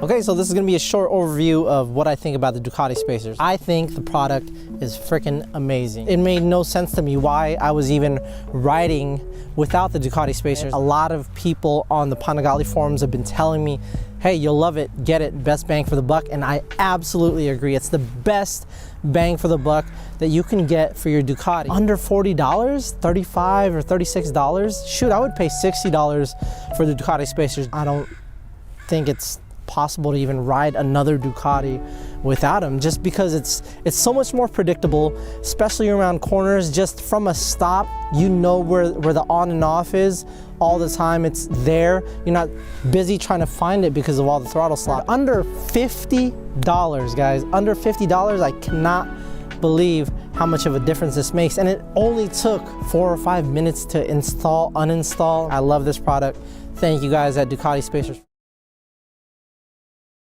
Okay, so this is gonna be a short overview of what I think about the Ducati spacers. I think the product is freaking amazing. It made no sense to me why I was even riding without the Ducati spacers. A lot of people on the Panigale forums have been telling me, hey, you'll love it, get it, best bang for the buck, and I absolutely agree. It's the best bang for the buck that you can get for your Ducati. Under $40, $35 or $36, shoot, I would pay $60 for the Ducati spacers. I don't think it's possible to even ride another Ducati without them, just because it's so much more predictable, especially around corners. Just from a stop, you know where the on and off is all the time. It's there. You're not busy trying to find it because of all the throttle slot. Under $50, guys, under $50, I cannot believe how much of a difference this makes. And it only took 4 or 5 minutes to install, uninstall. I love this product. Thank you guys at Ducati Spacers.